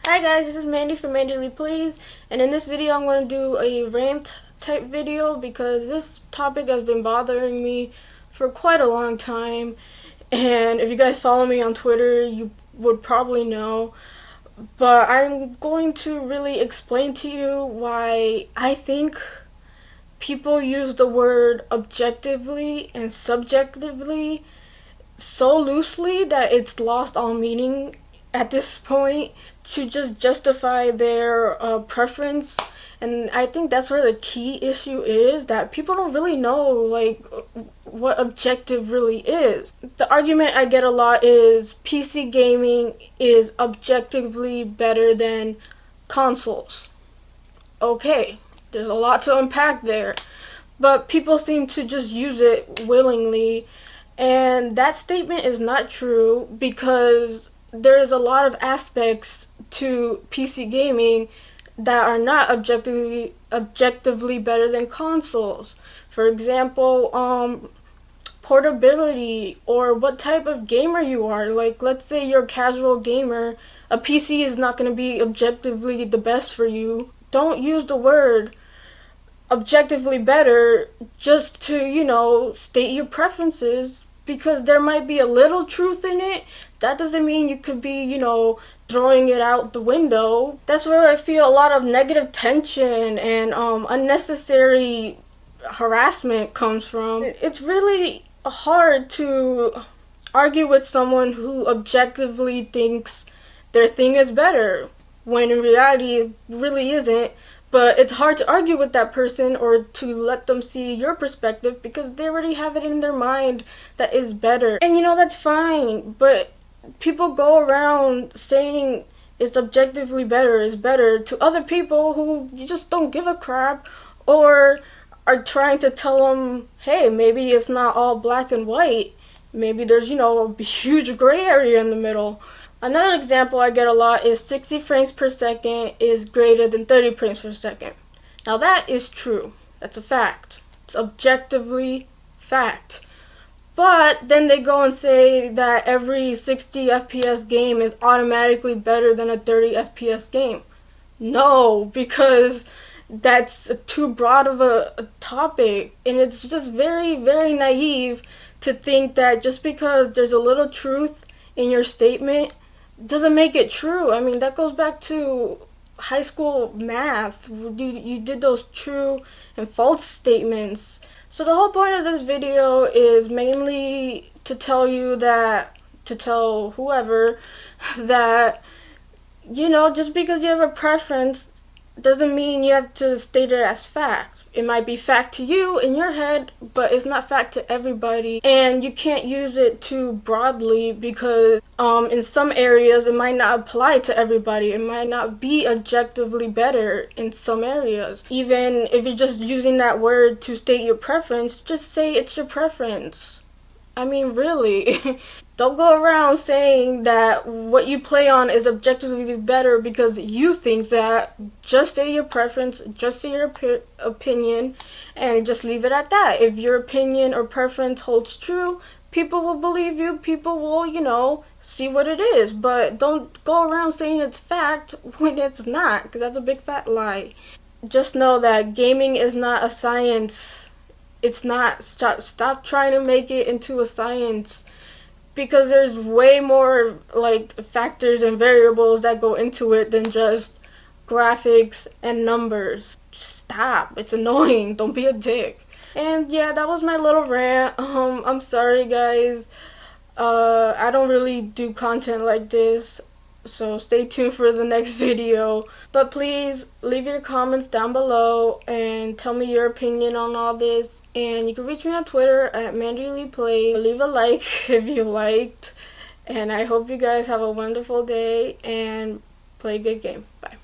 Hi guys, this is Mandy from Mandy Plays, and in this video I'm going to do a rant type video because this topic has been bothering me for quite a long time, and if you guys follow me on Twitter you would probably know, but I'm going to really explain to you why I think people use the word objectively and subjectively so loosely that it's lost all meaning at this point to just justify their preference. And I think that's where the key issue is, that people don't really know like what objective really is. The argument I get a lot is PC gaming is objectively better than consoles. Okay, there's a lot to unpack there, but people seem to just use it willingly, and that statement is not true because there's a lot of aspects to PC gaming that are not objectively better than consoles. For example, portability, or what type of gamer you are. Like, let's say you're a casual gamer, a PC is not going to be objectively the best for you. Don't use the word objectively better just to, state your preferences, because there might be a little truth in it. That doesn't mean you could be, throwing it out the window. That's where I feel a lot of negative tension and unnecessary harassment comes from. It's really hard to argue with someone who objectively thinks their thing is better when in reality it really isn't. But it's hard to argue with that person or to let them see your perspective because they already have it in their mind that is better. And that's fine, but people go around saying it's objectively better, is better to other people who just don't give a crap, or are trying to tell them, hey, maybe it's not all black and white. Maybe there's, a huge gray area in the middle. Another example I get a lot is 60 frames per second is greater than 30 frames per second. Now that is true. That's a fact. It's objectively fact. But then they go and say that every 60 FPS game is automatically better than a 30 FPS game. No, because that's too broad of a topic, and it's just very, very naive to think that just because there's a little truth in your statement doesn't make it true. I mean, that goes back to high school math. You did those true and false statements. So the whole point of this video is mainly to tell you that, to tell whoever that, just because you have a preference doesn't mean you have to state it as fact. It might be fact to you in your head, but it's not fact to everybody, and you can't use it too broadly because in some areas it might not apply to everybody. It might not be objectively better in some areas. Even if you're just using that word to state your preference, just say it's your preference. I mean, really. Don't go around saying that what you play on is objectively better because you think that. Just say your preference, just say your opinion, and just leave it at that. If your opinion or preference holds true, people will believe you. People will, see what it is. But don't go around saying it's fact when it's not, because that's a big fat lie. Just know that gaming is not a science. It's not. Stop trying to make it into a science, because there's way more factors and variables that go into it than just graphics and numbers. Stop. It's annoying. Don't be a dick. And yeah, that was my little rant. I'm sorry guys. I don't really do content like this, so stay tuned for the next video. But please leave your comments down below and tell me your opinion on all this. And you can reach me on Twitter at Mandy Play. Leave a like if you liked. And I hope you guys have a wonderful day and play a good game. Bye.